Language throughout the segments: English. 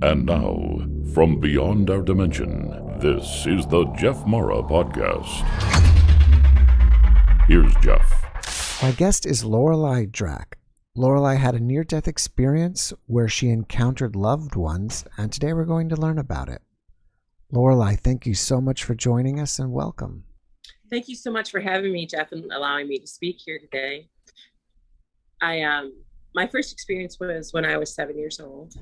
And now, from beyond our dimension, this is the JeffMara podcast. Here's Jeff. My guest is Loreli Drache. Loreli had a near-death experience where she encountered loved ones, and today we're going to learn about it. Loreli, thank you so much for joining us and welcome. Thank you so much for having me, Jeff, and allowing me to speak here today. My first experience was when I was 7 years old.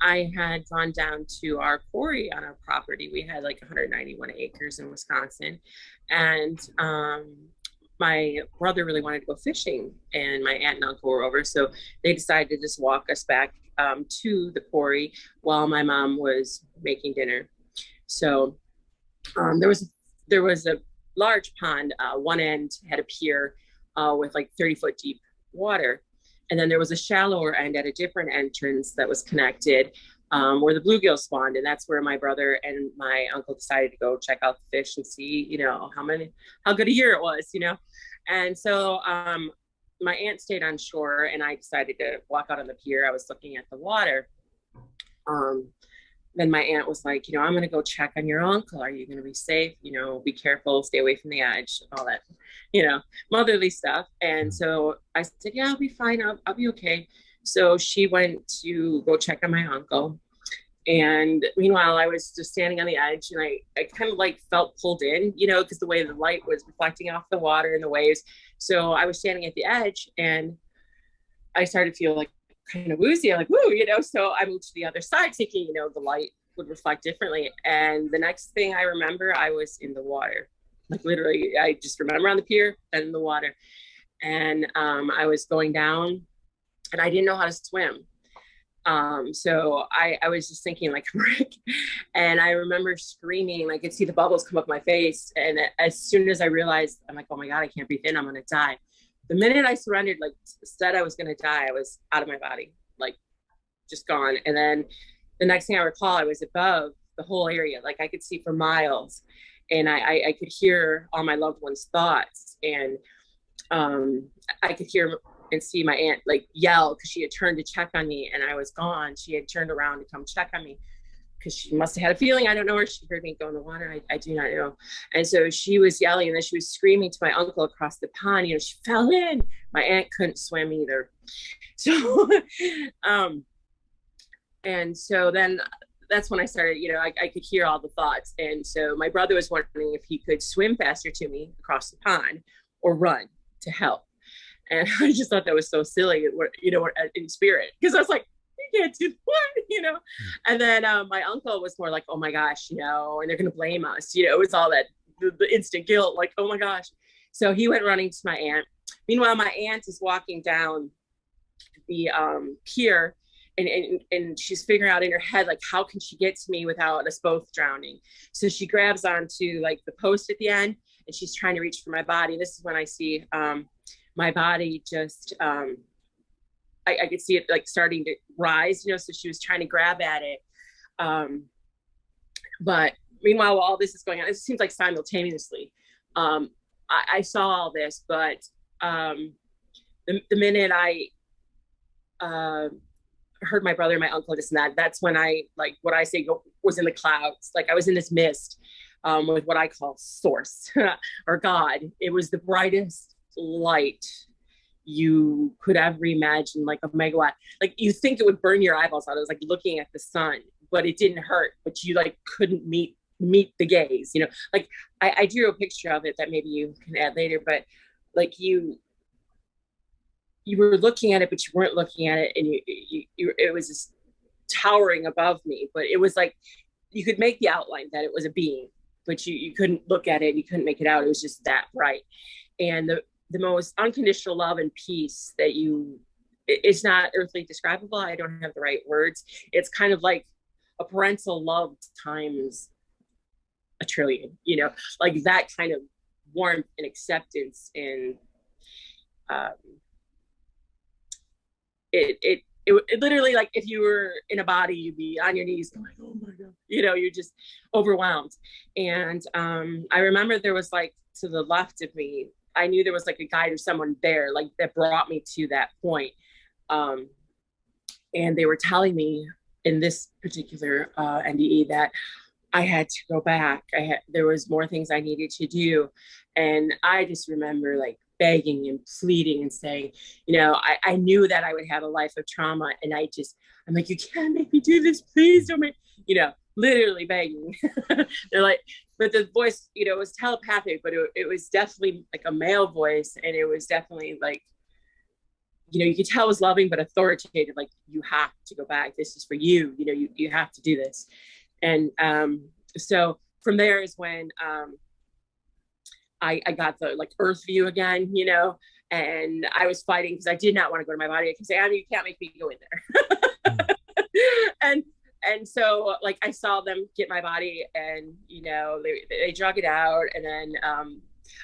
I had gone down to our quarry on our property. We had like 191 acres in Wisconsin. And my brother really wanted to go fishing, and my aunt and uncle were over. So they decided to just walk us back to the quarry while my mom was making dinner. So there was a large pond. One end had a pier with like 30-foot deep water. And then there was a shallower end at a different entrance that was connected where the bluegill spawned. And that's where my brother and my uncle decided to go check out the fish and see, how good a year it was, And so my aunt stayed on shore and I decided to walk out on the pier. I was looking at the water. Then my aunt was like, I'm going to go check on your uncle. Are you going to be safe? Be careful, stay away from the edge, all that, motherly stuff. And so I said, yeah, I'll be fine. I'll be okay. So she went to go check on my uncle. And meanwhile, I was just standing on the edge and I kind of like felt pulled in, because the way the light was reflecting off the water and the waves. So I was standing at the edge and I started to feel like kind of woozy. I'm like, woo, so I moved to the other side thinking, the light would reflect differently. And the next thing I remember, I was in the water. Like literally, I just remember on the pier and in the water. And I was going down and I didn't know how to swim. So I was just thinking like a brick. And I remember screaming, I could see the bubbles come up my face. And as soon as I realized, I'm like, oh my God, I can't breathe in, I'm gonna die. The minute I surrendered, like said I was going to die, I was out of my body, like just gone. And then the next thing I recall, I was above the whole area. Like I could see for miles and I could hear all my loved ones' thoughts. And I could hear and see my aunt like yell because she had turned to check on me and I was gone. She had turned around to come check on me because she must have had a feeling. I don't know where she heard me go in the water. I do not know. And so she was yelling and then she was screaming to my uncle across the pond, she fell in. My aunt couldn't swim either. So, and so then that's when I started, I could hear all the thoughts. And so my brother was wondering if he could swim faster to me across the pond or run to help. And I just thought that was so silly, in spirit, because I was like, you can't do what, And then my uncle was more like, oh my gosh, and they're going to blame us. It was all that the instant guilt, like, oh my gosh. So he went running to my aunt. Meanwhile, my aunt is walking down the pier and she's figuring out in her head, like, how can she get to me without us both drowning? So she grabs onto like the post at the end and she's trying to reach for my body. This is when I see my body just, I could see it like starting to rise, so she was trying to grab at it. But meanwhile, while all this is going on, it seems like simultaneously, I saw all this, but the minute I heard my brother and my uncle this and that, that's when I, like what I say, was in the clouds. Like I was in this mist with what I call source or God. It was the brightest light you could ever imagine, like a megawatt. Like you think it would burn your eyeballs out. I was like looking at the sun, but it didn't hurt, but you like couldn't meet the gaze, like I drew a picture of it that maybe you can add later, but like you were looking at it, but you weren't looking at it. And you it was just towering above me, but it was like, you could make the outline that it was a being, but you couldn't look at it. You couldn't make it out. It was just that bright. And the most unconditional love and peace that it's not earthly describable. I don't have the right words. It's kind of like a parental love times a trillion, like that kind of warmth and acceptance. And it literally, like if you were in a body, you'd be on your knees going, oh my God, you're just overwhelmed. And I remember there was like to the left of me, I knew there was like a guide or someone there, like that brought me to that point. And they were telling me in this particular NDE that I had to go back. There was more things I needed to do. And I just remember like begging and pleading and saying, I knew that I would have a life of trauma. And I'm like, you can't make me do this. Please don't make, literally begging. They're like, but the voice, it was telepathic, but it was definitely like a male voice. And it was definitely like, you could tell it was loving, but authoritative. Like, you have to go back. This is for you. You have to do this. And so from there is when I got the like earth view again, and I was fighting because I did not want to go to my body. I can say, Anna, you can't make me go in there. And so like I saw them get my body, and they drug it out, and then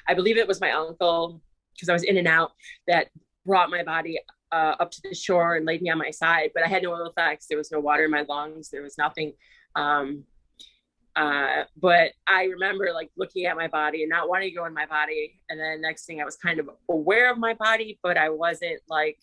I believe it was my uncle, because I was in and out, that brought my body up to the shore and laid me on my side. But I had no ill effects. There was no water in my lungs. There was nothing. But I remember like looking at my body and not wanting to go in my body. And then next thing, I was kind of aware of my body, but I wasn't like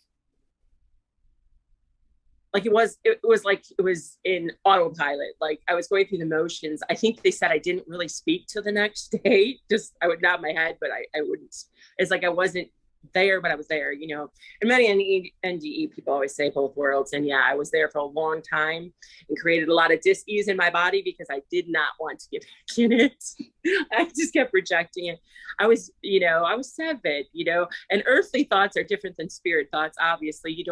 it was in autopilot. Like I was going through the motions. I think they said I didn't really speak till the next day. Just, I would nod my head, but I wouldn't. It's like I wasn't there, but I was there, and many NDE people always say both worlds. And yeah, I was there for a long time and created a lot of dis-ease in my body because I did not want to get back in it. I just kept rejecting it. I was 7, and earthly thoughts are different than spirit thoughts. Obviously,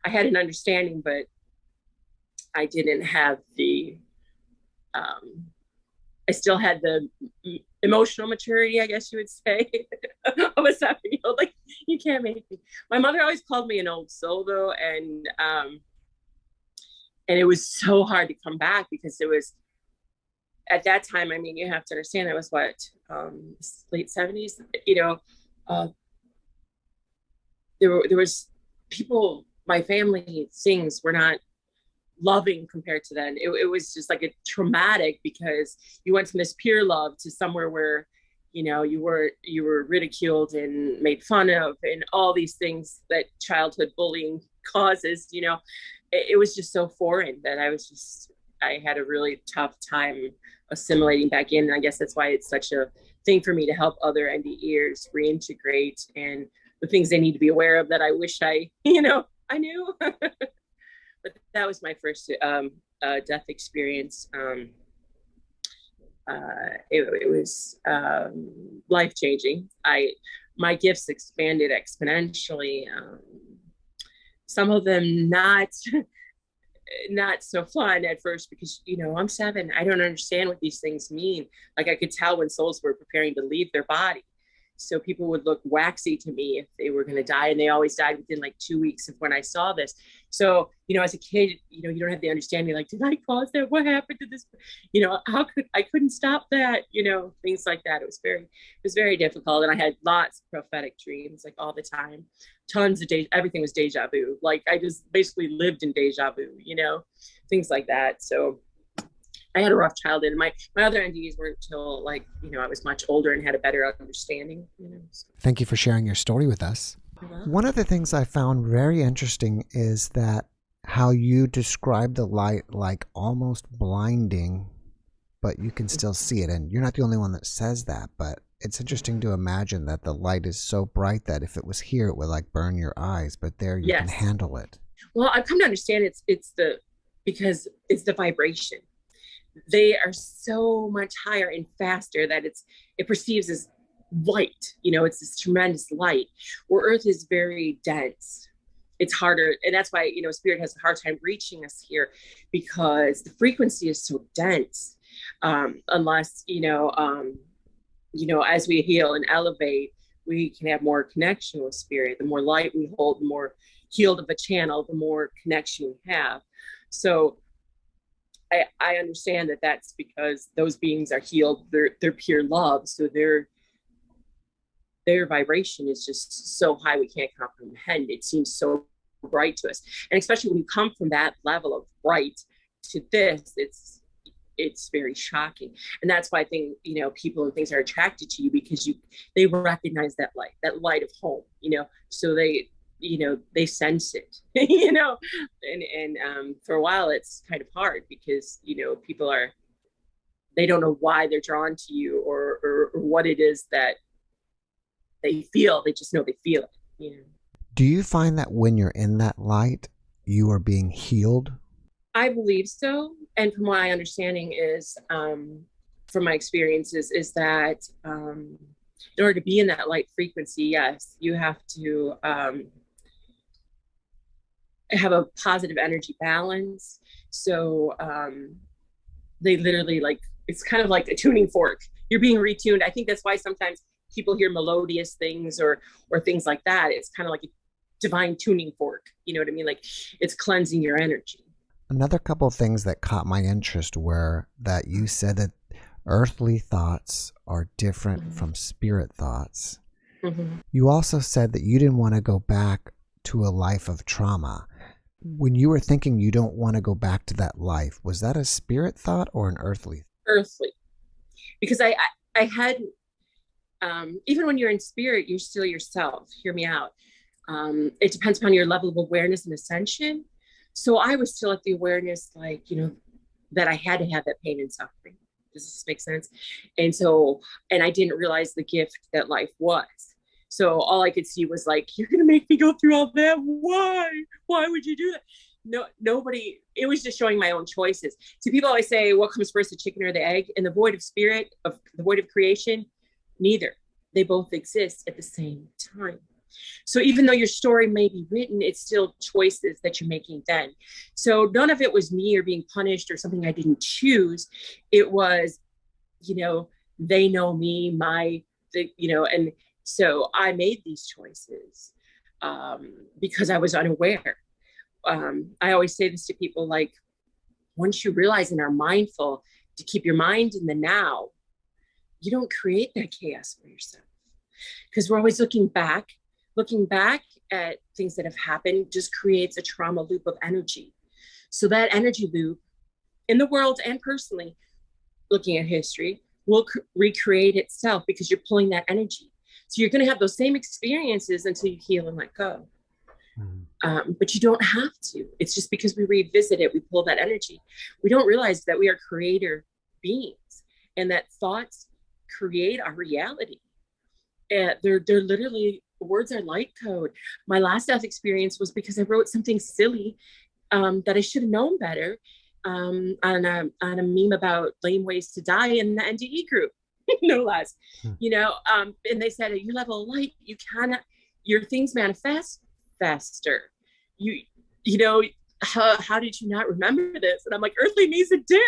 I had an understanding, but I didn't have the, I still had the emotional maturity, I guess you would say, of a 7-year-old. Like, you can't make me. My mother always called me an old soul, though, and it was so hard to come back because it was at that time. I mean, you have to understand, it was what, late 70s. There was people. My family, things were not loving compared to then. It was just like a traumatic, because you went from this pure love to somewhere where, you were ridiculed and made fun of, and all these things that childhood bullying causes. It was just so foreign that I had a really tough time assimilating back in. And I guess that's why it's such a thing for me to help other NDEers reintegrate, and the things they need to be aware of that I wish I knew. But that was my first death experience. It was life-changing. My gifts expanded exponentially. Some of them not so fun at first, because I'm 7. I don't understand what these things mean. Like, I could tell when souls were preparing to leave their body. So people would look waxy to me if they were going to die, and they always died within like 2 weeks of when I saw this. So, as a kid, you don't have the understanding, like, did I cause that? What happened to this? I couldn't stop that, things like that. It was very difficult. And I had lots of prophetic dreams, like all the time, tons of everything was deja vu. Like, I just basically lived in deja vu, things like that. So I had a rough childhood. My other NDEs weren't until like, I was much older and had a better understanding, So. Thank you for sharing your story with us. One of the things I found very interesting is that how you describe the light like almost blinding, but you can still see it. And you're not the only one that says that, but it's interesting to imagine that the light is so bright that if it was here, it would like burn your eyes, but there you can handle it. Well, I've come to understand because it's the vibration. They are so much higher and faster that it perceives as light. It's this tremendous light, where Earth is very dense. It's harder, and that's why Spirit has a hard time reaching us here, because the frequency is so dense. Unless as we heal and elevate, we can have more connection with Spirit. The more light we hold, the more healed of a channel, the more connection we have. So I understand that that's because those beings are healed. They're pure love. So their vibration is just so high we can't comprehend. It seems so bright to us. And especially when you come from that level of bright to this, it's very shocking. And that's why I think, people and things are attracted to you, because they recognize that light of home, so they sense it, and for a while it's kind of hard because, people they don't know why they're drawn to you or what it is that they feel. They just know they feel it. Do you find that when you're in that light, you are being healed? I believe so. And from my understanding is, from my experiences, is that in order to be in that light frequency, yes, you have to have a positive energy balance. So they literally, like, it's kind of like a tuning fork. You're being retuned. I think that's why sometimes people hear melodious things or things like that. It's kind of like a divine tuning fork. You know what I mean? Like, it's cleansing your energy. Another couple of things that caught my interest were that you said that earthly thoughts are different from spirit thoughts. You also said that you didn't want to go back to a life of trauma. When you were thinking you don't want to go back to that life, was that a spirit thought or an earthly? Earthly. Because I had, even when you're in spirit, you're still yourself. Hear me out. It depends upon your level of awareness and ascension. So I was still at the awareness, like, that I had to have that pain and suffering. Does this make sense? And I didn't realize the gift that life was. So all I could see was like, you're going to make me go through all that. Why would you do that? No, nobody, it was just showing my own choices. So people always say, what comes first, the chicken or the egg? In the void of spirit, of the void of creation, neither. They both exist at the same time. So even though your story may be written, it's still choices that you're making then. So none of it was me or being punished or something I didn't choose. It was, they know me, and so I made these choices because I was unaware. I always say this to people, like, once you realize and are mindful to keep your mind in the now, you don't create that chaos for yourself, because we're always looking back at things that have happened just creates a trauma loop of energy. So that energy loop in the world and personally, looking at history, will recreate itself because you're pulling that energy. So you're going to have those same experiences until you heal and let go. But you don't have to. It's just because we revisit it, we pull that energy. We don't realize that we are creator beings and that thoughts create our reality. And they're literally, words are light code. My last death experience was because I wrote something silly that I should have known better on a meme about lame ways to die in the NDE group, no less. And they said at your level of light, you cannot, your things manifest faster. How did you not remember this? And I'm like, earthly me's a ditch.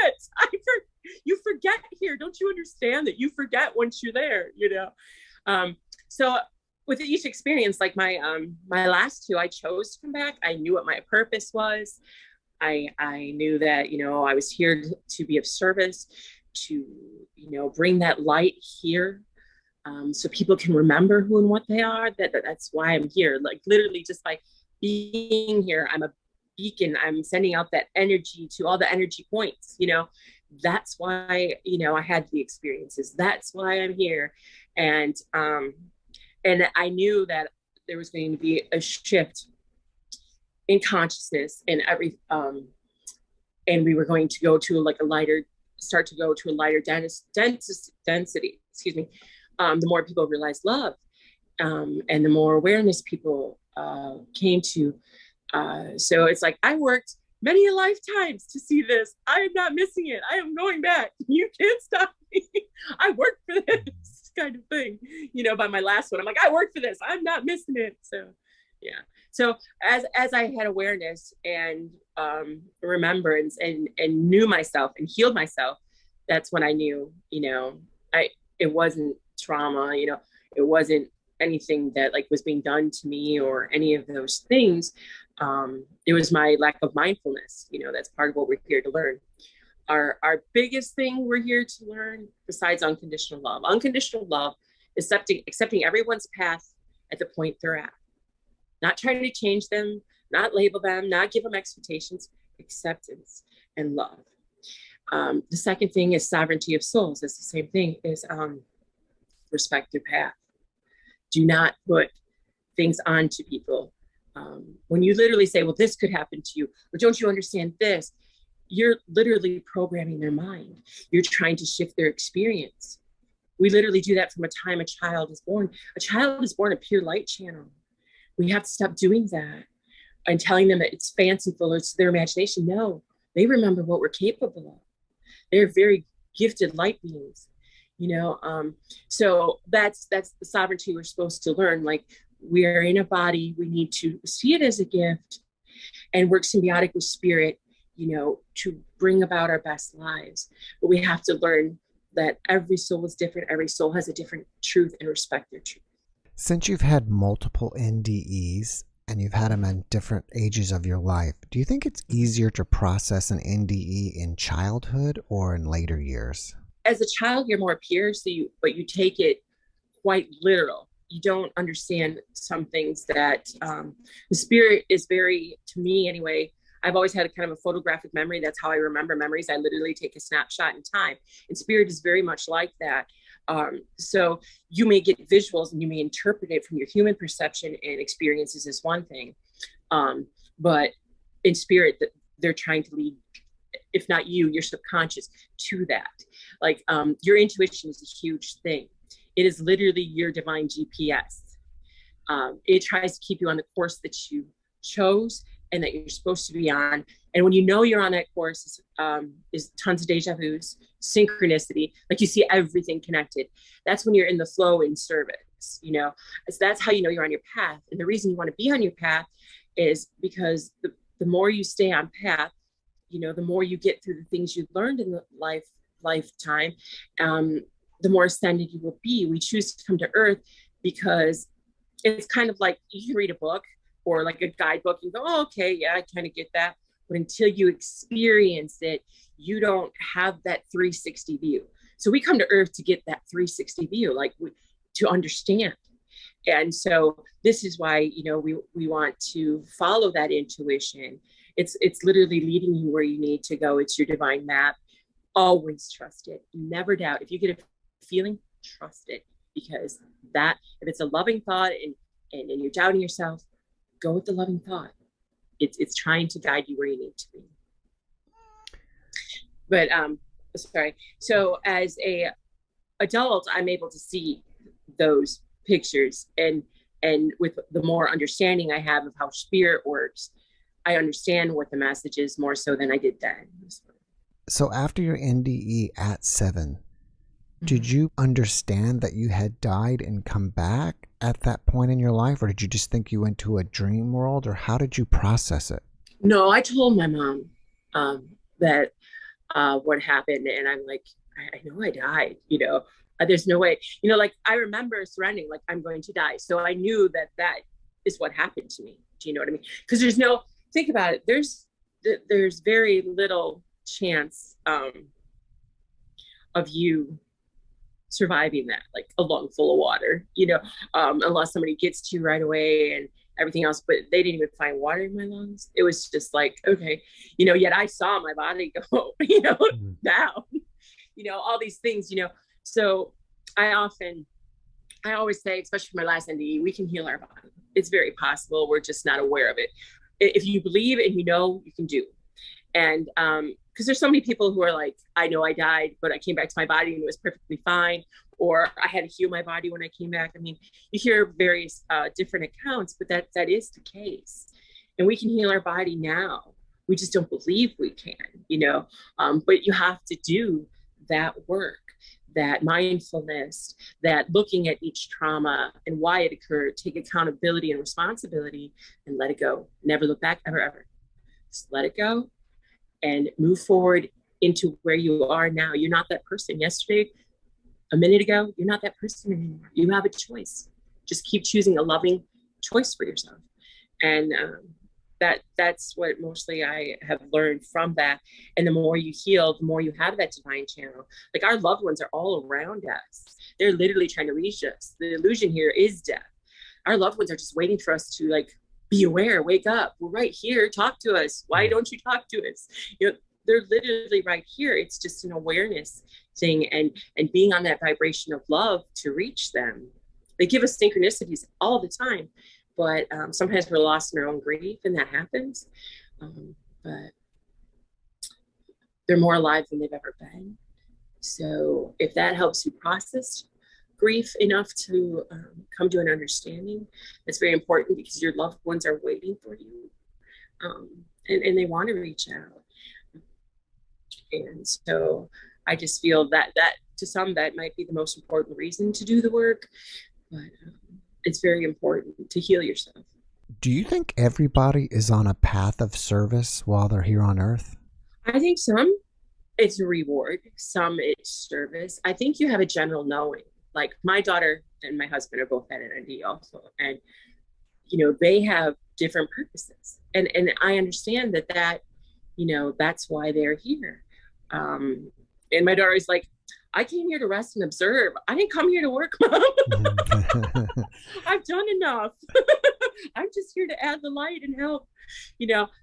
You forget here. Don't you understand that you forget once you're there? So with each experience, like my last two, I chose to come back. I knew what my purpose was. I knew that, I was here to be of service, to, bring that light here, so people can remember who and what they are. That's why I'm here. Like, literally just by being here, I'm a beacon. I'm sending out that energy to all the energy points, that's why, I had the experiences. That's why I'm here. And I knew that there was going to be a shift in consciousness and and we were going to go to a lighter density, excuse me. The more people realized love, and the more awareness people came to. So it's like, I worked many lifetimes to see this. I am not missing it. I am going back. You can't stop me. I worked for this kind of thing. By my last one, I'm like, I worked for this. I'm not missing it. So, yeah. So as I had awareness and remembrance and knew myself and healed myself, that's when I knew, it wasn't trauma, it wasn't anything that was being done to me or any of those things. It was my lack of mindfulness. That's part of what we're here to learn. Our biggest thing we're here to learn, besides unconditional love is accepting everyone's path at the point they're at. Not trying to change them, not label them, not give them expectations, acceptance and love. The second thing is sovereignty of souls. It's the same thing, is respect their path. Do not put things onto people When you literally say, well, this could happen to you, or don't you understand this? You're literally programming their mind. You're trying to shift their experience. We literally do that from a time a child is born. A child is born a pure light channel. We have to stop doing that and telling them that it's fanciful or it's their imagination. No, they remember what we're capable of. They're very gifted light beings, so that's the sovereignty we're supposed to learn. Like, we are in a body, we need to see it as a gift and work symbiotic with spirit, to bring about our best lives. But we have to learn that every soul is different. Every soul has a different truth, and respect their truth. Since you've had multiple NDEs and you've had them at different ages of your life, do you think it's easier to process an NDE in childhood or in later years? As a child, you're more pure, but you take it quite literal. You don't understand some things that the spirit is very, to me anyway, I've always had a kind of a photographic memory. That's how I remember memories. I literally take a snapshot in time, and spirit is very much like that. So you may get visuals and you may interpret it from your human perception and experiences is one thing. But in spirit, they're trying to lead, if not you, your subconscious to that. Like, your intuition is a huge thing. It is literally your divine GPS. It tries to keep you on the course that you chose and that you're supposed to be on. And when you know you're on that course, is tons of deja vus, synchronicity, like you see everything connected. That's when you're in the flow in service, So that's how you know you're on your path. And the reason you want to be on your path is because the more you stay on path, the more you get through the things you learned in the lifetime, the more ascended you will be. We choose to come to Earth because it's kind of like you can read a book or like a guidebook and go, oh, okay, yeah, I kind of get that. But until you experience it, you don't have that 360 view. So we come to Earth to get that 360 view, like to understand. And so this is why, we want to follow that intuition. It's literally leading you where you need to go. It's your divine map. Always trust it. Never doubt. If you get a feeling, trust it. Because if it's a loving thought and you're doubting yourself, go with the loving thought. It's trying to guide you where you need to be. But sorry. So as a adult, I'm able to see those pictures, and with the more understanding I have of how spirit works, I understand what the message is more so than I did then. So after your NDE at 7, did you understand that you had died and come back at that point in your life? Or did you just think you went to a dream world? Or how did you process it? No, I told my mom that what happened. And I'm like, I know I died, there's no way, like I remember surrendering, like I'm going to die. So I knew that is what happened to me. Do you know what I mean? Because think about it. There's very little chance of you surviving that, like a lung full of water, unless somebody gets to you right away and everything else. But they didn't even find water in my lungs. It was just like, okay, yet I saw my body go, down, all these things, So I always say, especially for my last NDE, we can heal our body. It's very possible. We're just not aware of it. If you believe and you can do. And because there's so many people who are like, I know I died, but I came back to my body and it was perfectly fine. Or I had to heal my body when I came back. I mean, you hear various different accounts, but that is the case. And we can heal our body now. We just don't believe we can, but you have to do that work, that mindfulness, that looking at each trauma and why it occurred, take accountability and responsibility and let it go. Never look back, ever, ever. Just let it go and move forward into where you are now. You're not that person yesterday, a minute ago, you're not that person anymore. You have a choice. Just keep choosing a loving choice for yourself. And that's what mostly I have learned from that. And the more you heal, the more you have that divine channel. Like our loved ones are all around us. They're literally trying to reach us. The illusion here is death. Our loved ones are just waiting for us to be aware, wake up. We're right here. Talk to us. Why don't you talk to us? They're literally right here. It's just an awareness thing and being on that vibration of love to reach them. They give us synchronicities all the time, but sometimes we're lost in our own grief, and that happens. But they're more alive than they've ever been. So if that helps you process grief enough to come to an understanding, that's very important, because your loved ones are waiting for you, and they want to reach out. And so I just feel that to some, that might be the most important reason to do the work, but it's very important to heal yourself. Do you think everybody is on a path of service while they're here on Earth? I think some it's a reward, some it's service. I think you have a general knowing. Like my daughter and my husband are both at AfterNDE also, and they have different purposes, and I understand that that's why they're here. And my daughter is like, I came here to rest and observe. I didn't come here to work, Mom. I've done enough. I'm just here to add the light and help,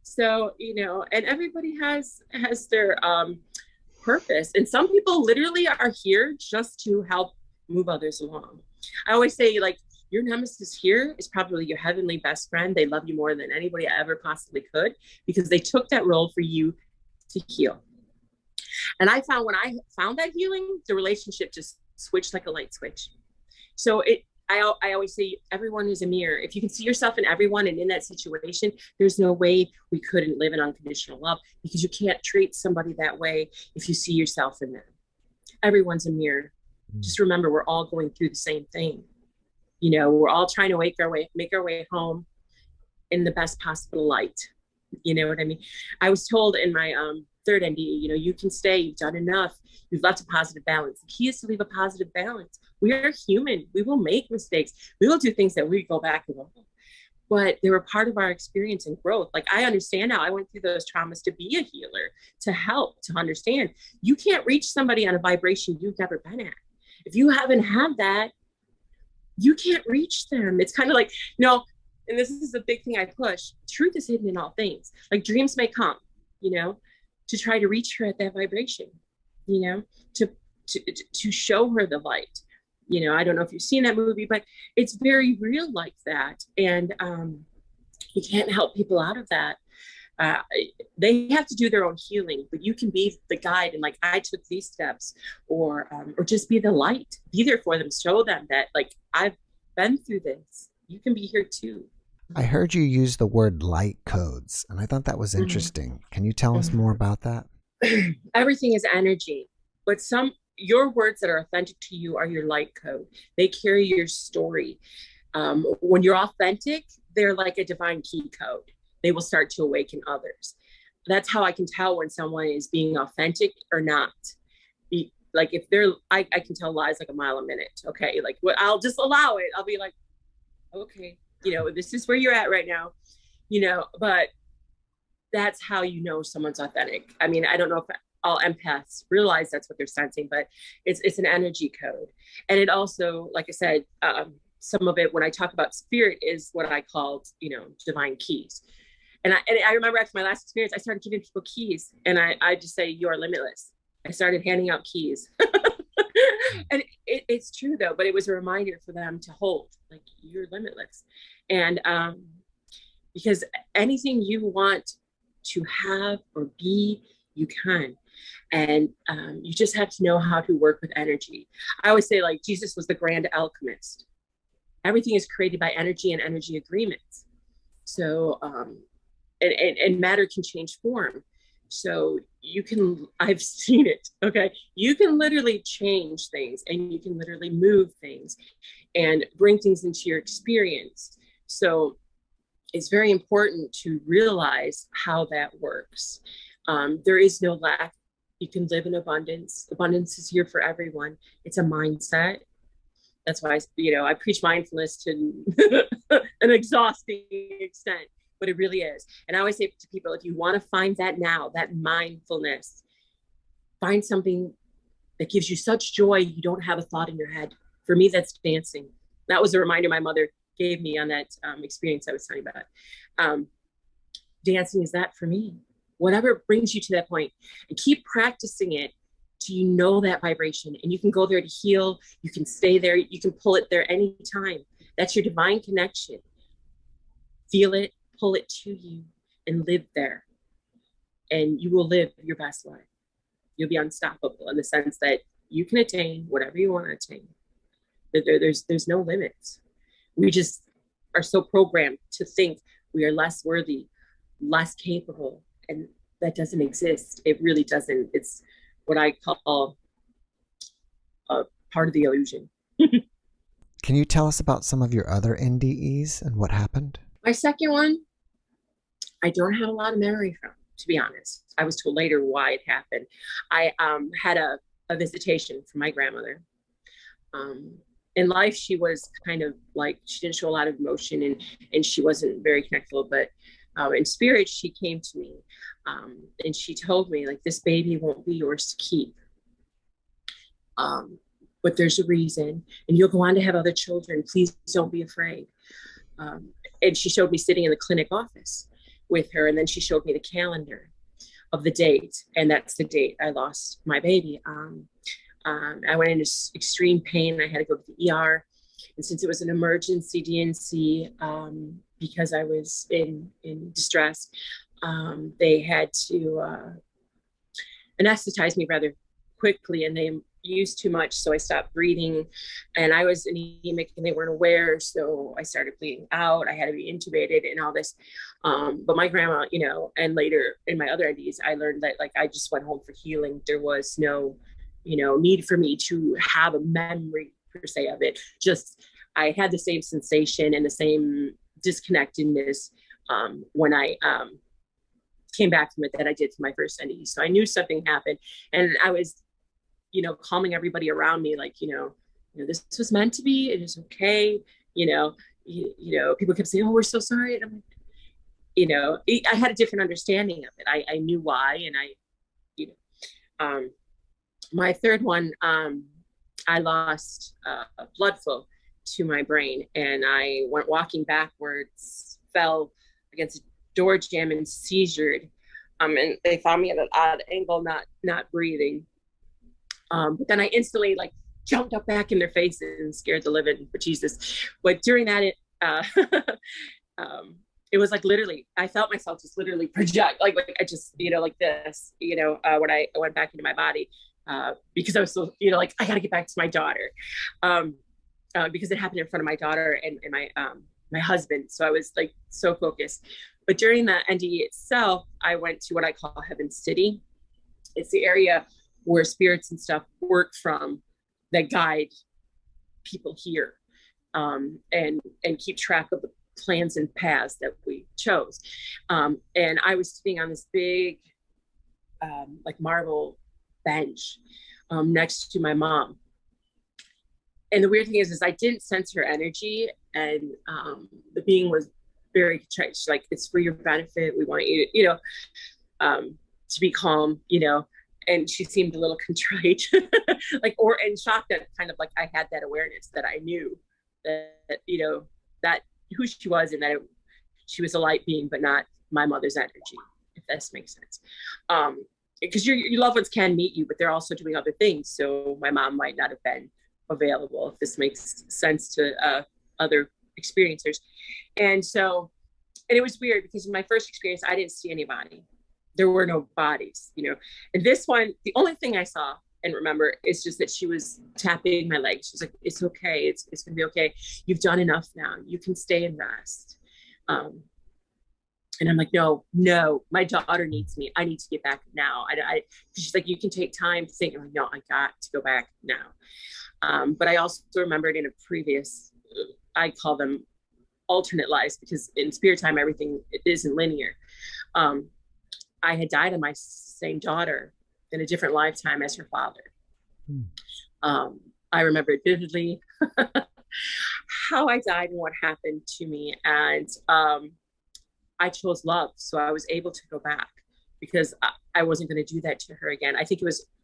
so, and everybody has their purpose. And some people literally are here just to help move others along. I always say, like, your nemesis here is probably your heavenly best friend. They love you more than anybody ever possibly could, because they took that role for you to heal. And I found when I found that healing, the relationship just switched like a light switch. So I always say everyone is a mirror. If you can see yourself in everyone and in that situation, there's no way we couldn't live in unconditional love, because you can't treat somebody that way if you see yourself in them. Everyone's a mirror. Just remember, we're all going through the same thing. We're all trying to make our way home in the best possible light. You know what I mean? I was told in my third NDE, you can stay, you've done enough, you've left a positive balance. The key is to leave a positive balance. We are human. We will make mistakes. We will do things that we go back and go, but they were part of our experience and growth. Like, I understand now, I went through those traumas to be a healer, to help, to understand. You can't reach somebody on a vibration you've never been at. If you haven't had that, you can't reach them. It's kind of like, and this is a big thing I push, truth is hidden in all things. Like, dreams may come, to try to reach her at that vibration, to show her the light. I don't know if you've seen that movie, but it's very real like that. And you can't help people out of that. They have to do their own healing, but you can be the guide. And like, I took these steps, or just be the light, be there for them, show them that, like, I've been through this. You can be here too. I heard you use the word light codes, and I thought that was interesting. Can you tell us more about that? Everything is energy, but your words that are authentic to you are your light code. They carry your story. When you're authentic, they're like a divine key code. They will start to awaken others. That's how I can tell when someone is being authentic or not. Like, if I can tell lies like a mile a minute. Okay. Like, I'll just allow it. I'll be like, okay, this is where you're at right now, but that's how someone's authentic. I mean, I don't know if all empaths realize that's what they're sensing, but it's an energy code. And it also, like I said, some of it, when I talk about spirit, is what I called, divine keys. And I remember after my last experience, I started giving people keys, and I just say, you are limitless. I started handing out keys. And it's true though, but it was a reminder for them to hold, like, you're limitless. And because anything you want to have or be, you can. And you just have to know how to work with energy. I always say, like, Jesus was the grand alchemist. Everything is created by energy and energy agreements. So, and matter can change form. So I've seen it, okay? You can literally change things, and you can literally move things and bring things into your experience. So it's very important to realize how that works. There is no lack. You can live in abundance. Abundance is here for everyone. It's a mindset. That's why I preach mindfulness to an exhausting extent, but it really is. And I always say to people, if you want to find that now, that mindfulness, find something that gives you such joy you don't have a thought in your head. For me, that's dancing. That was a reminder my mother gave me on that experience I was telling about. Dancing is that for me. Whatever brings you to that point, and keep practicing it till that vibration, and you can go there to heal. You can stay there. You can pull it there anytime. That's your divine connection. feel it, pull it to you, and live there. And you will live your best life. You'll be unstoppable in the sense that you can attain whatever you want to attain. There's no limits. We just are so programmed to think we are less worthy, less capable, and that doesn't exist. It really doesn't. It's what I call a part of the illusion. Can you tell us about some of your other NDEs and what happened? My second one, I don't have a lot of memory from, to be honest. I was told later why it happened. I had a visitation from my grandmother. In life, she was kind of like, she didn't show a lot of emotion, and she wasn't very connectable, but in spirit, she came to me and she told me, like, this baby won't be yours to keep. But there's a reason, and you'll go on to have other children. Please don't be afraid. And she showed me sitting in the clinic office with her, and then she showed me the calendar of the date, and that's the date I lost my baby. I went into extreme pain. I had to go to the ER, and since it was an emergency DNC, because I was in distress, they had to anesthetize me rather quickly, and they used too much, so I stopped breathing, and I was anemic, and they weren't aware, so I started bleeding out. I had to be intubated and all this. But my grandma, you know, and later in my other NDEs, I learned that, like, I just went home for healing. There was no, you know, need for me to have a memory per se of it. Just I had the same sensation and the same disconnectedness when I came back from it that I did for my first NDE. So I knew something happened, and I was, you know, calming everybody around me, like, you know, this was meant to be. It is okay. You know, people kept saying, "Oh, we're so sorry." And I'm like, you know, I had a different understanding of it. I knew why, and my third one, I lost blood flow to my brain, and I went walking backwards, fell against a door jamb, and seizured. And they found me at an odd angle, not breathing. But then I instantly, like, jumped up back in their faces and scared the living bejesus. But during that, it was like literally, I felt myself just literally project, like I just, you know, like this, you know, when I went back into my body, because I was so, you know, like, I got to get back to my daughter, because it happened in front of my daughter and my husband. So I was like so focused. But during the NDE itself, I went to what I call Heaven City. It's the area where spirits and stuff work from that guide people here, and keep track of the plans and paths that we chose. And I was sitting on this big, like, marble bench next to my mom. And the weird thing is I didn't sense her energy, and the being was very contrite. She's like, "It's for your benefit. We want you, you know, to be calm, you know." And she seemed a little contrite, like, and shocked that kind of like I had that awareness that I knew that, you know, that who she was, and that she was a light being, but not my mother's energy, if this makes sense. Because your loved ones can meet you, but they're also doing other things. So my mom might not have been available, if this makes sense to other experiencers. And it was weird because in my first experience, I didn't see anybody. There were no bodies, you know. And this one, the only thing I saw and remember is just that she was tapping my leg. She's like, "It's okay. It's gonna be okay. You've done enough now. You can stay and rest." And I'm like, no, my daughter needs me. I need to get back now. She's like, "You can take time to think." I'm like, "No, I got to go back now." But I also remembered in a previous, I call them alternate lives, because in spirit time, everything isn't linear. I had died of my same daughter in a different lifetime as her father. I remember it vividly, how I died and what happened to me. And I chose love. So I was able to go back because I wasn't going to do that to her again. I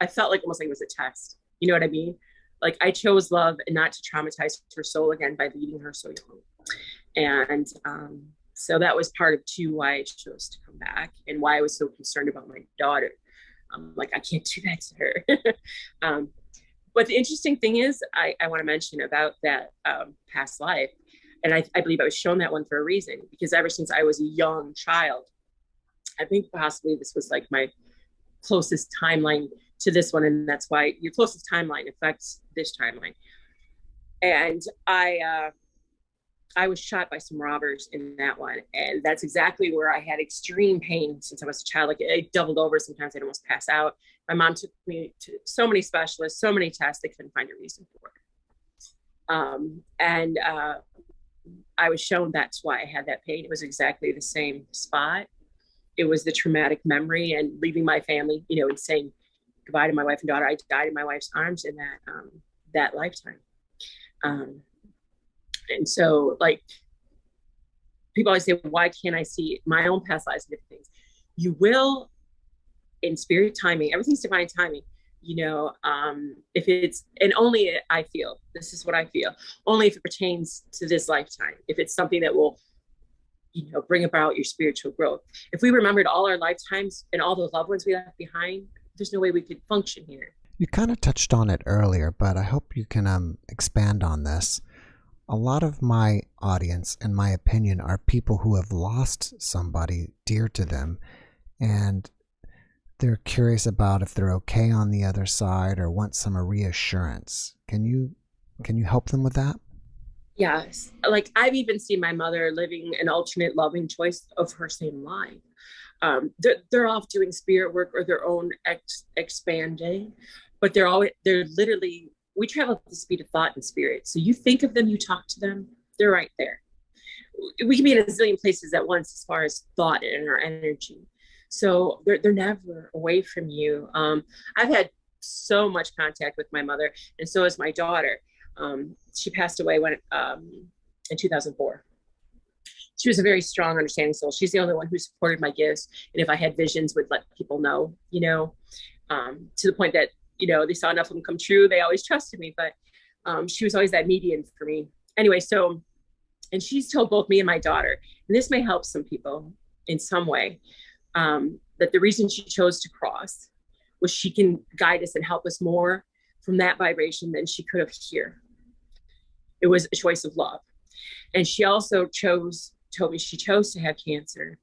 felt like almost like it was a test. You know what I mean? Like, I chose love and not to traumatize her soul again by leaving her so young. And so that was part of too why I chose to come back and why I was so concerned about my daughter. Like, I can't do that to her. But the interesting thing is, I want to mention about that past life. And I believe I was shown that one for a reason, because ever since I was a young child, I think possibly this was like my closest timeline to this one. And that's why your closest timeline affects this timeline. And I was shot by some robbers in that one. And that's exactly where I had extreme pain since I was a child. Like, I doubled over. Sometimes I'd almost pass out. My mom took me to so many specialists, so many tests, they couldn't find a reason for it. I was shown that's why I had that pain. It was exactly the same spot. It was the traumatic memory and leaving my family, you know, and saying goodbye to my wife and daughter. I died in my wife's arms in that lifetime. And so, like, people always say, why can't I see my own past lives and different things? You will, in spirit timing, everything's divine timing, you know, if it's, and only I feel, this is what I feel, only if it pertains to this lifetime, if it's something that will, you know, bring about your spiritual growth. If we remembered all our lifetimes and all the loved ones we left behind, there's no way we could function here. You kind of touched on it earlier, but I hope you can expand on this. A lot of my audience, in my opinion, are people who have lost somebody dear to them, and they're curious about if they're okay on the other side or want some reassurance. Can you help them with that? Yes. Like, I've even seen my mother living an alternate loving choice of her same life. They're off doing spirit work or their own expanding, but they're literally, we travel at the speed of thought and spirit. So you think of them, you talk to them, they're right there. We can be in a zillion places at once as far as thought and our energy. So they're never away from you. I've had so much contact with my mother, and so has my daughter. She passed away in 2004. She was a very strong, understanding soul. She's the only one who supported my gifts. And if I had visions, would let people know, you know, to the point that, you know, they saw enough of them come true. They always trusted me, but she was always that median for me. Anyway, so, and she's told both me and my daughter, and this may help some people in some way, that the reason she chose to cross was she can guide us and help us more from that vibration than she could have here. It was a choice of love. And she also told me she chose to have cancer,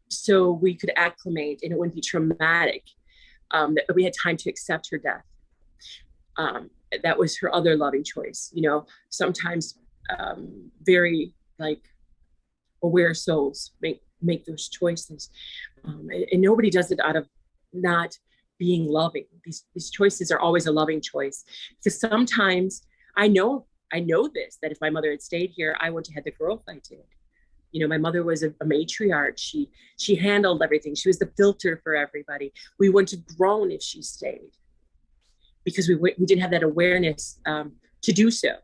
so we could acclimate and it wouldn't be traumatic, that we had time to accept her death. That was her other loving choice. You know, sometimes very like aware souls make those choices, and nobody does it out of not being loving. These choices are always a loving choice, because sometimes I know this, that if my mother had stayed here, I wouldn't have had the growth I did. You know, my mother was a matriarch. She handled everything. She was the filter for everybody. We wouldn't have grown if she stayed, because we didn't have that awareness to do so.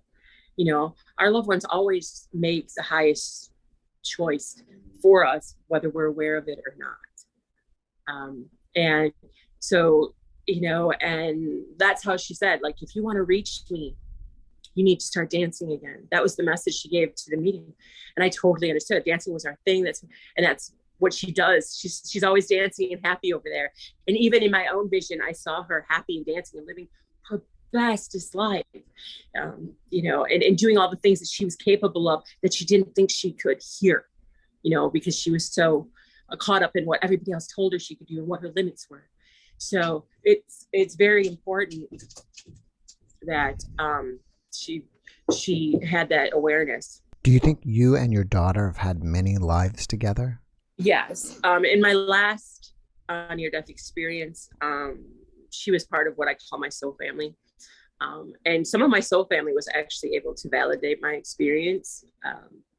You know, our loved ones always make the highest choice for us, whether we're aware of it or not. And so, you know, and that's how she said, like, if you want to reach me, you need to start dancing again. That was the message she gave to the meeting. And I totally understood. Dancing was our thing. That's what she does. She's always dancing and happy over there. And even in my own vision, I saw her happy and dancing and living her bestest life, you know, and doing all the things that she was capable of that she didn't think she could hear, you know, because she was so caught up in what everybody else told her she could do and what her limits were. So it's very important that she had that awareness. Do you think you and your daughter have had many lives together? Yes. In my last near-death experience, she was part of what I call my soul family. And some of my soul family was actually able to validate my experience,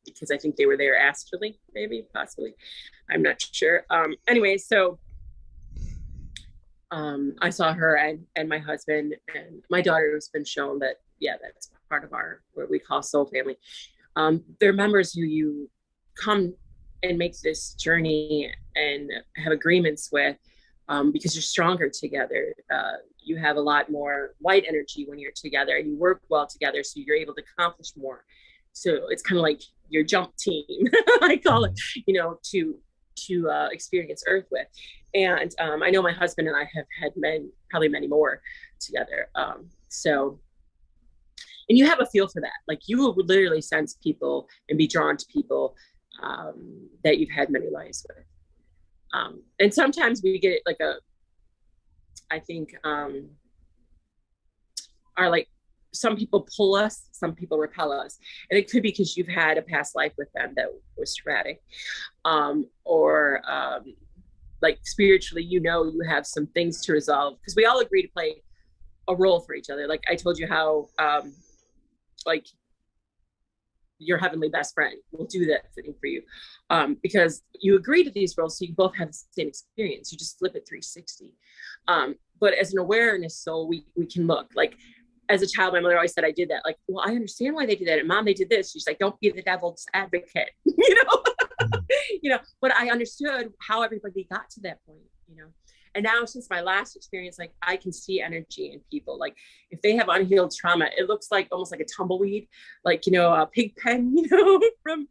because I think they were there astrally, maybe, possibly. I'm not sure. Anyway, so I saw her and my husband and my daughter, has been shown that, yeah, that's part of our, what we call soul family. They're members who you come and make this journey and have agreements with, because you're stronger together. You have a lot more light energy when you're together, and you work well together, so you're able to accomplish more. So it's kind of like your jump team, I call it, you know, to experience Earth with. And I know my husband and I have had probably many more together. So and you have a feel for that. Like you will literally sense people and be drawn to people that you've had many lives with. And sometimes we get like I think are like, some people pull us, some people repel us. And it could be because you've had a past life with them that was traumatic. Or like spiritually, you have some things to resolve, because we all agree to play a role for each other. Like I told you how like your heavenly best friend will do that thing for you, because you agree to these roles, so you both have the same experience. You just flip it 360. But as an awareness soul, we can look. Like as a child, my mother always said I did that. Like, well, I understand why they did that. And Mom, they did this. She's like, don't be the devil's advocate, but I understood how everybody got to that point, And now since my last experience, like I can see energy in people. Like if they have unhealed trauma, it looks like almost like a tumbleweed, like, a pig pen, from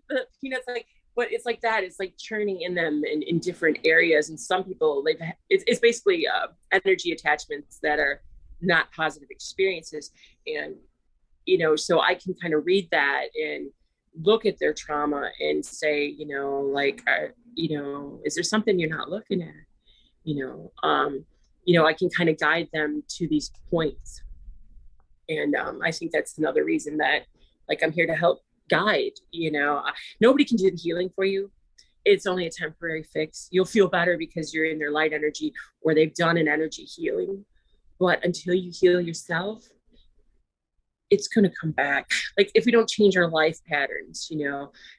the peanuts, like, but it's like that. It's like churning in them in different areas. And some people, it's basically energy attachments that are not positive experiences. And, so I can kind of read that and look at their trauma and say, is there something you're not looking at? I can kind of guide them to these points. And I think that's another reason that, like, I'm here to help guide. Nobody can do the healing for you. It's only a temporary fix. You'll feel better because you're in their light energy, or they've done an energy healing. But until you heal yourself, it's going to come back. Like if we don't change our life patterns,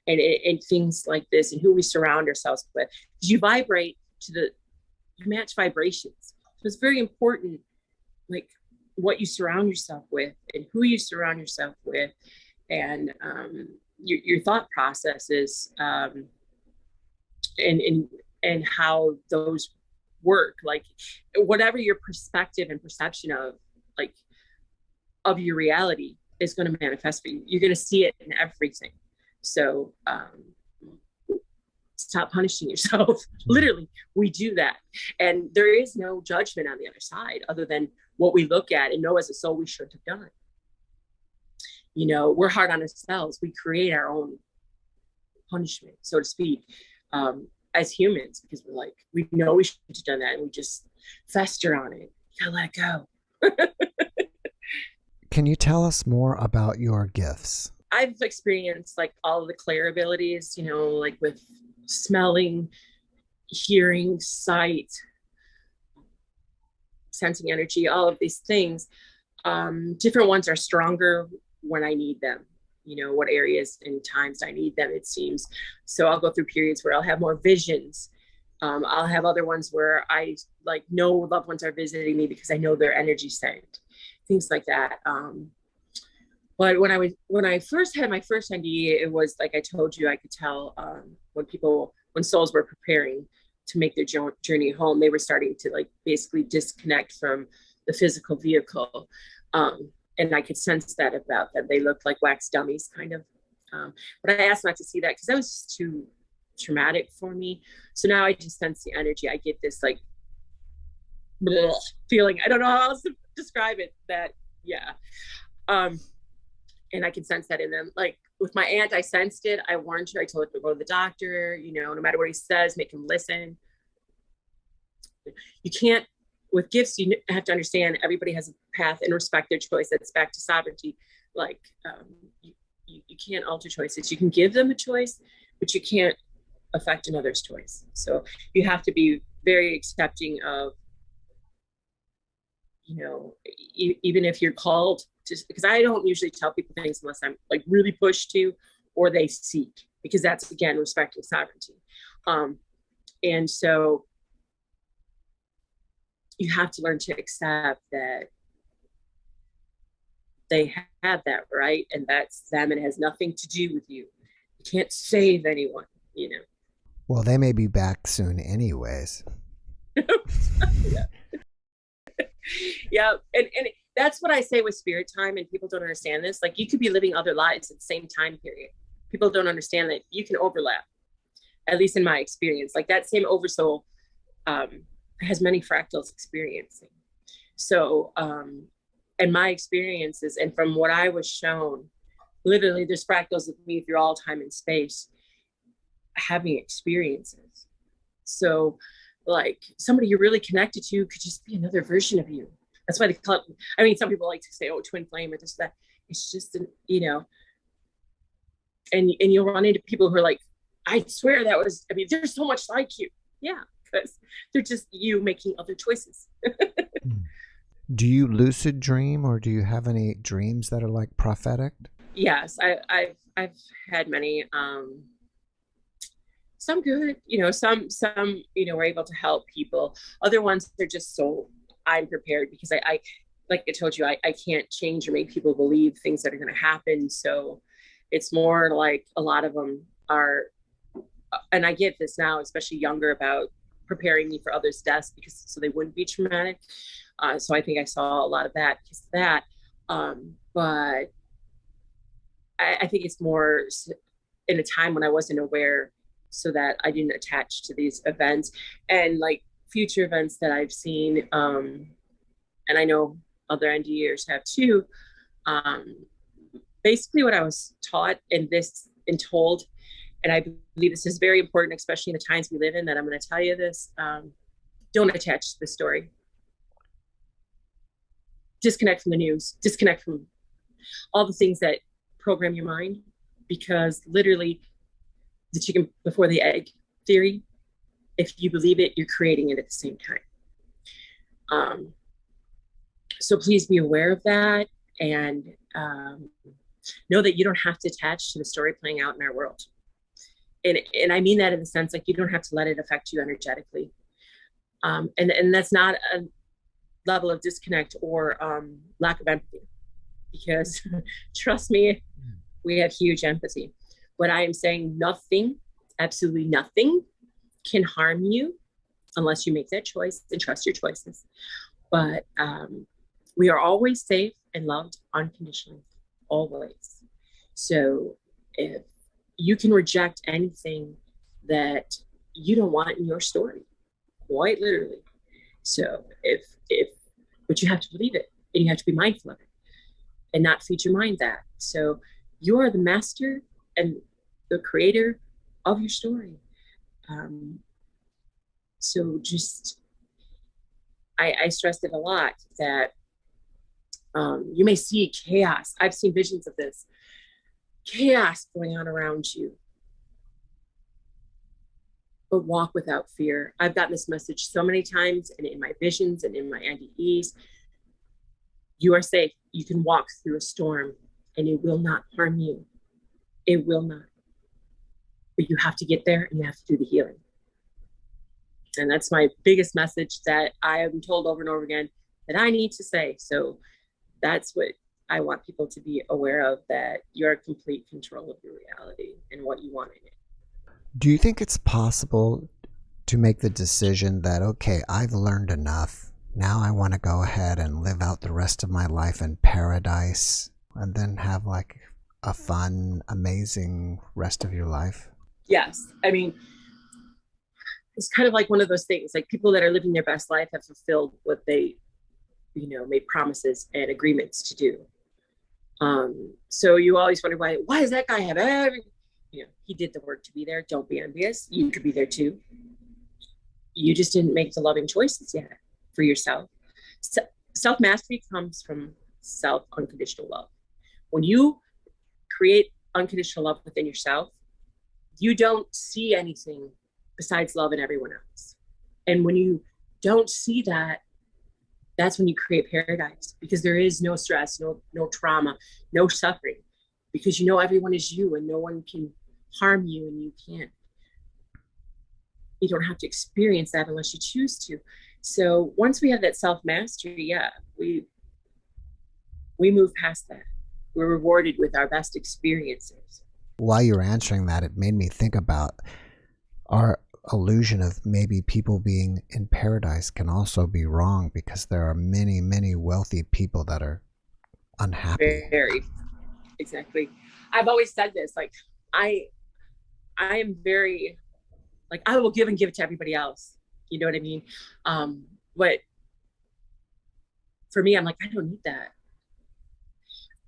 and things like this, and who we surround ourselves with, because you vibrate you match vibrations. So it's very important, like what you surround yourself with and who you surround yourself with, and your thought processes, and how those work. Like whatever your perspective and perception of your reality is going to manifest for you. You're going to see it in everything. So stop punishing yourself. Literally, we do that. And there is no judgment on the other side other than what we look at and know as a soul we should have done. We're hard on ourselves. We create our own punishment, so to speak, as humans, because we're like, we know we should have done that and we just fester on it. You gotta let it go. Can you tell us more about your gifts? I've experienced like all of the clair abilities, like with smelling, hearing, sight, sensing energy, all of these things. Different ones are stronger when I need them, what areas and times I need them, it seems. So I'll go through periods where I'll have more visions. I'll have other ones where I like know loved ones are visiting me because I know their energy sent, things like that. But when I first had my first NDE, it was like I told you, I could tell when souls were preparing to make their journey home, they were starting to like basically disconnect from the physical vehicle. And I could sense that about them. They looked like wax dummies, kind of. But I asked not to see that because that was just too traumatic for me. So now I just sense the energy. I get this like feeling. I don't know how else to describe it. That, yeah. And I can sense that in them. Like with my aunt, I sensed it. I warned her. I told her to go to the doctor, no matter what he says, make him listen. You can't, with gifts, you have to understand everybody has a path and respect their choice. That's back to sovereignty. Like you can't alter choices. You can give them a choice, but you can't affect another's choice. So you have to be very accepting of, even if you're called to, because I don't usually tell people things unless I'm like really pushed to, or they seek, because that's again, respecting sovereignty. And so you have to learn to accept that they have that right, and that's them, and it has nothing to do with you. You can't save anyone, Well, they may be back soon anyways. Yeah. Yeah. And that's what I say with spirit time, and people don't understand this. Like you could be living other lives at the same time period. People don't understand that you can overlap, at least in my experience. Like that same oversoul has many fractals experiencing. So And my experiences, and from what I was shown, literally there's fractals of me through all time and space having experiences. So like somebody you're really connected to could just be another version of you. That's why they call it, I mean, some people like to say, oh, twin flame or this, that. It's just, you know, and you'll run into people who are like, I swear that was, I mean, they're so much like you. Yeah, because they're just you making other choices. Do you lucid dream, or do you have any dreams that are like prophetic? Yes, I've had many. Some good, you know, some you know, were able to help people. Other ones, they're just so I'm prepared, because I like I told you, I can't change or make people believe things that are going to happen. So it's more like a lot of them are, and I get this now, especially younger, about preparing me for others' deaths, because so they wouldn't be traumatic. So I think I saw a lot of that because of that. But I think it's more in a time when I wasn't aware, so that I didn't attach to these events and like future events that I've seen. And I know other NDEs have too. Basically what I was taught and told, and I believe this is very important, especially in the times we live in, that I'm going to tell you this. Don't attach to the story. Disconnect from the news, disconnect from all the things that program your mind, because literally the chicken before the egg theory, if you believe it, you're creating it at the same time. So please be aware of that, and know that you don't have to attach to the story playing out in our world. And I mean that in the sense, like, you don't have to let it affect you energetically. And that's not a level of disconnect or lack of empathy, because trust me, we have huge empathy. But I am saying nothing, absolutely nothing can harm you unless you make that choice and trust your choices. But we are always safe and loved unconditionally, always. So if you can reject anything that you don't want in your story, quite literally. So but you have to believe it, and you have to be mindful of it and not feed your mind that. So you are the master and the creator of your story. So just, I stressed it a lot that you may see chaos. I've seen visions of this chaos going on around you, but walk without fear. I've gotten this message so many times, and in my visions and in my NDEs. You are safe. You can walk through a storm and it will not harm you. It will not. But you have to get there, and you have to do the healing. And that's my biggest message that I am told over and over again that I need to say. So that's what I want people to be aware of, that you're in complete control of your reality and what you want in it. Do you think it's possible to make the decision that, okay, I've learned enough. Now I want to go ahead and live out the rest of my life in paradise, and then have like a fun, amazing rest of your life? Yes. I mean, it's kind of like one of those things, like people that are living their best life have fulfilled what they, you know, made promises and agreements to do. So you always wonder, why does that guy have every, you know, he did the work to be there. Don't be envious. You could be there too. You just didn't make the loving choices yet for yourself. Self-mastery comes from self-unconditional love. When you create unconditional love within yourself, you don't see anything besides love in everyone else. And when you don't see that, that's when you create paradise, because there is no stress, no trauma, no suffering, because you know everyone is you and no one can harm you, and you don't have to experience that unless you choose to. So once we have that self-mastery, yeah, we move past that. We're rewarded with our best experiences. While you're answering that, it made me think about our illusion of maybe people being in paradise can also be wrong, because there are many, many wealthy people that are unhappy. Very, exactly. I've always said this, like, I am very, like, I will give and give it to everybody else. You know what I mean? But for me, I'm like, I don't need that.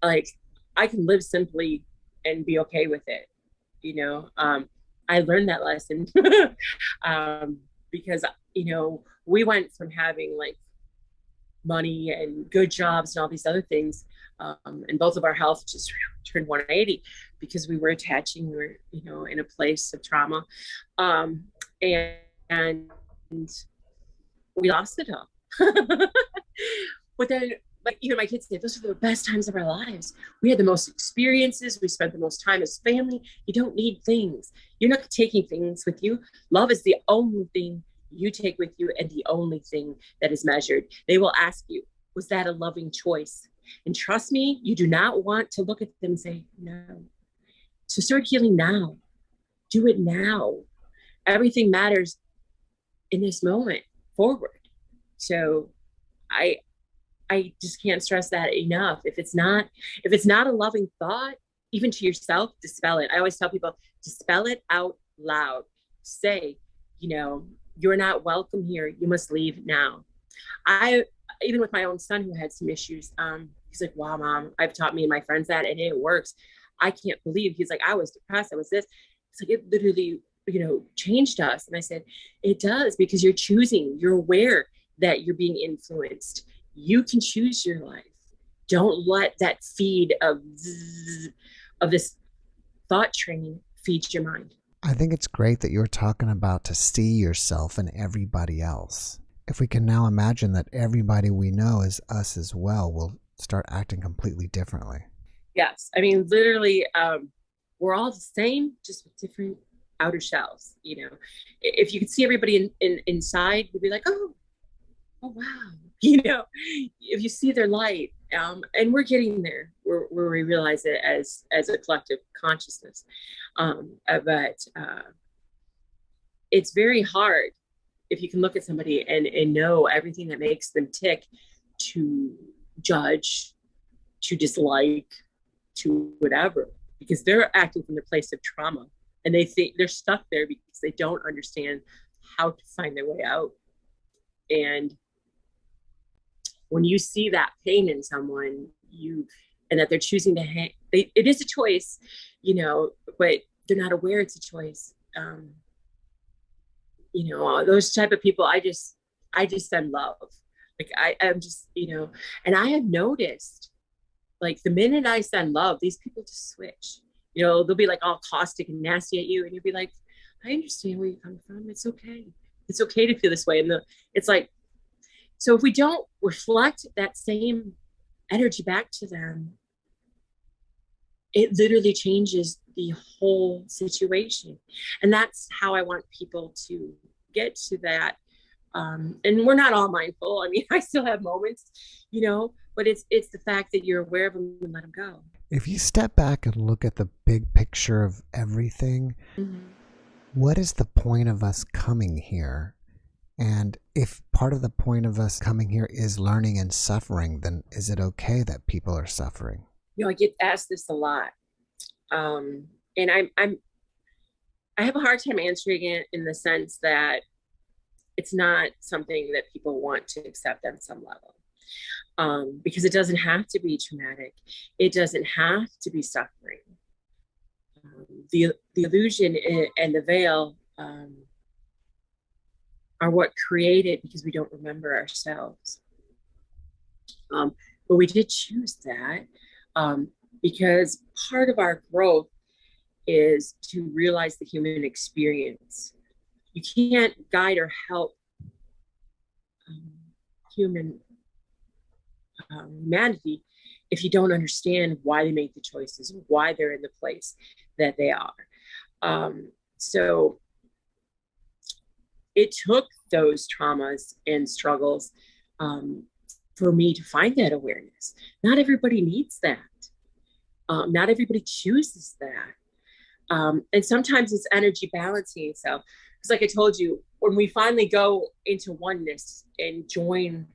like I can live simply and be okay with it. I learned that lesson because, we went from having like money and good jobs and all these other things. And both of our health just turned 180 because we were attaching, we were, in a place of trauma. And, and we lost it all. But then, like, even my kids say, those are the best times of our lives. We had the most experiences. We spent the most time as family. You don't need things. You're not taking things with you. Love is the only thing you take with you and the only thing that is measured. They will ask you, was that a loving choice? And trust me, you do not want to look at them and say, no. So start healing now. Do it now. Everything matters in this moment forward. So I just can't stress that enough. If it's not a loving thought, even to yourself, dispel it. I always tell people, dispel it out loud. Say, you're not welcome here. You must leave now. Even with my own son who had some issues, he's like, wow, Mom, I've taught me and my friends that, and it works. I can't believe, he's like, I was depressed. I was this. It's like, it literally, changed us. And I said, it does, because you're choosing, you're aware that you're being influenced. You can choose your life. Don't let that feed of this thought train feed your mind. I think it's great that you're talking about to see yourself in everybody else. If we can now imagine that everybody we know is us as well, we'll start acting completely differently. Yes. I mean, literally, we're all the same, just with different outer shells. If you could see everybody inside, you'd be like, oh wow. If you see their light, and we're getting there where we realize it as a collective consciousness. But it's very hard if you can look at somebody and know everything that makes them tick, to judge, to dislike, to whatever, because they're acting from the place of trauma, and they think they're stuck there because they don't understand how to find their way out. And when you see that pain in someone, and that they're choosing to it is a choice, but they're not aware it's a choice. Those type of people, I just send love. Like I'm just, and I have noticed, like, the minute I send love, these people just switch. They'll be like all caustic and nasty at you, and you'll be like, I understand where you're coming from. It's okay. It's okay to feel this way. And it's like, so if we don't reflect that same energy back to them, it literally changes the whole situation. And that's how I want people to get to that. And we're not all mindful. I mean, I still have moments, but it's the fact that you're aware of them and let them go. If you step back and look at the big picture of everything, what is the point of us coming here? And if part of the point of us coming here is learning and suffering, then is it okay that people are suffering? I get asked this a lot. And I have a hard time answering it, in the sense that it's not something that people want to accept on some level. Because it doesn't have to be traumatic. It doesn't have to be suffering. The illusion and the veil are what created, because we don't remember ourselves. But we did choose that, because part of our growth is to realize the human experience. You can't guide or help humanity if you don't understand why they make the choices, why they're in the place that they are. So it took those traumas and struggles for me to find that awareness. Not everybody needs that. Not everybody chooses that. And sometimes it's energy balancing. So, because like I told you, when we finally go into oneness and join,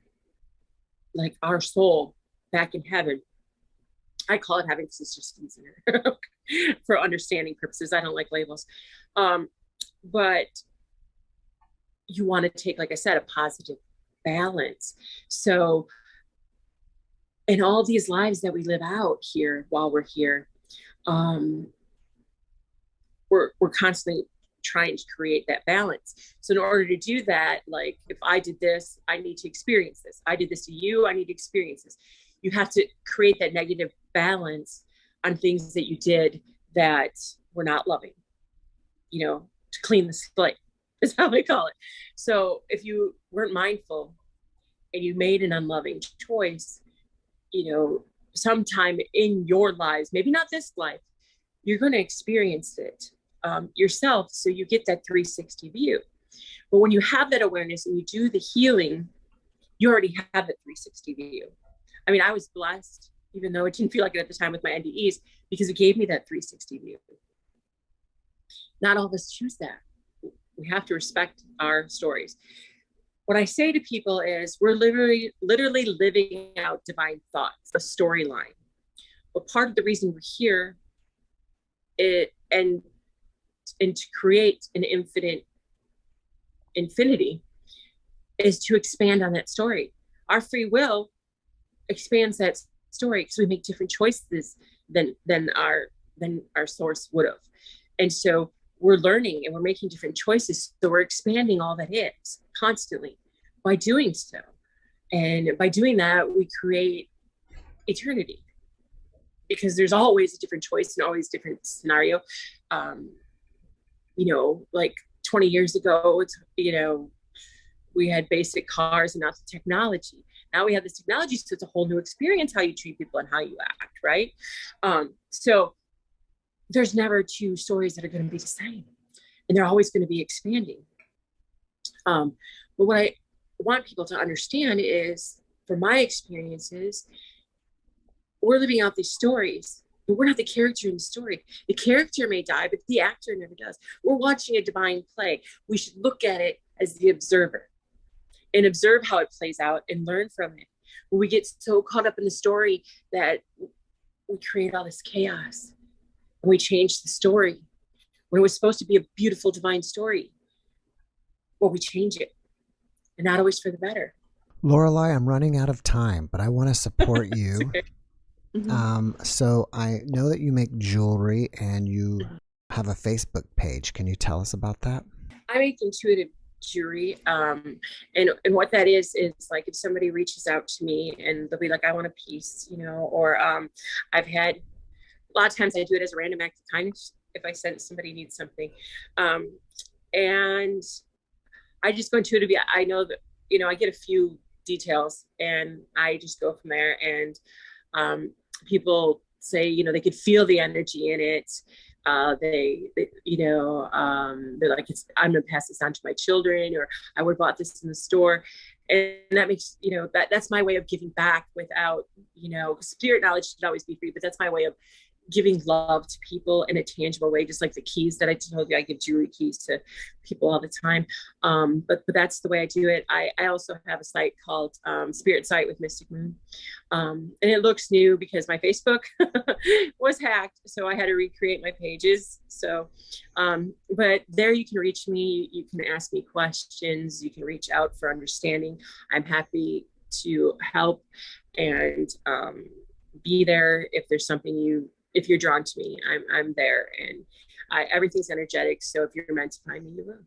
like, our soul back in heaven, I call it having sister easier for understanding purposes. I don't like labels. But you want to take, like I said, a positive balance. So And all these lives that we live out here while we're here, we're constantly trying to create that balance. So in order to do that, like if I did this, I need to experience this. I did this to you, I need to experience this. You have to create that negative balance on things that you did that were not loving, you know, to clean the slate is how I call it. So if you weren't mindful and you made an unloving choice, you know, sometime in your lives, maybe not this life, you're going to experience it yourself. So you get that 360 view. But when you have that awareness and you do the healing, you already have that 360 view. I mean, I was blessed, even though it didn't feel like it at the time with my NDEs, because it gave me that 360 view. Not all of us choose that. We have to respect our stories. What I say to people is we're literally living out divine thoughts, a storyline. But part of the reason we're here and to create an infinity is to expand on that story. Our free will expands that story because we make different choices than our source would have. And so we're learning and we're making different choices. So we're expanding all that is constantly by doing so. And by doing that, we create eternity because there's always a different choice and always different scenario. You know, like 20 years ago, it's, you know, we had basic cars and not the technology. Now we have this technology, so it's a whole new experience, how you treat people and how you act, right? So there's never two stories that are going to be the same, and they're always going to be expanding. But what I want people to understand is, from my experiences, we're living out these stories, but we're not the character in the story. The character may die, but the actor never does. We're watching a divine play. We should look at it as the observer and observe how it plays out and learn from it. When we get so caught up in the story that we create all this chaos and we change the story when it was supposed to be a beautiful divine story. Well, we change it, and not always for the better. Loreli, I'm running out of time, but I want to support you. Okay. Mm-hmm. So I know that you make jewelry and you have a Facebook page. Can you tell us about that? I make intuitive jewelry. And what that is like if somebody reaches out to me and they'll be like, I want a piece, you know, or I've had, a lot of times I do it as a random act of kindness if I sense somebody needs something. And I just go intuitively. I know that, you know, I get a few details and I just go from there. And people say, you know, they could feel the energy in it. They you know, they're like, I'm gonna pass this on to my children, or I would have bought this in the store. And that makes, you know, that's my way of giving back without, you know, spirit knowledge should always be free, but that's my way of giving love to people in a tangible way, just like the keys that I told you, I give jewelry keys to people all the time. But that's the way I do it. I also have a site called Spirit Site with Mystic Moon. And it looks new because my Facebook was hacked. So I had to recreate my pages. So, but there you can reach me. You can ask me questions. You can reach out for understanding. I'm happy to help and be there if there's something if you're drawn to me, I'm there, and everything's energetic. So if you're meant to find me, you will.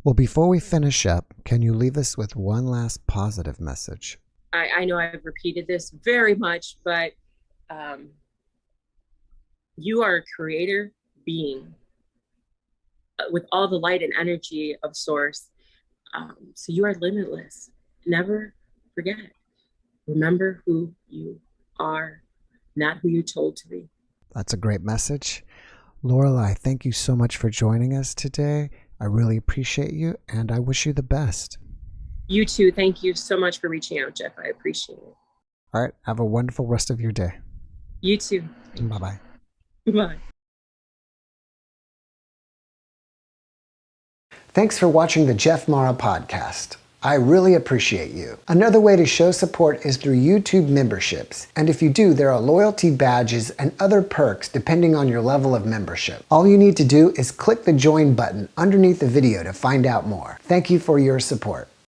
Well, before we finish up, can you leave us with one last positive message? I know I've repeated this very much, but you are a creator being with all the light and energy of source. So you are limitless. Never forget. Remember who you are, not who you're told to be. That's a great message. Loreli, thank you so much for joining us today. I really appreciate you, and I wish you the best. You too. Thank you so much for reaching out, Jeff. I appreciate it. All right. Have a wonderful rest of your day. You too. Bye-bye. Bye. Thanks for watching the JeffMara podcast. I really appreciate you. Another way to show support is through YouTube memberships. And if you do, there are loyalty badges and other perks depending on your level of membership. All you need to do is click the join button underneath the video to find out more. Thank you for your support.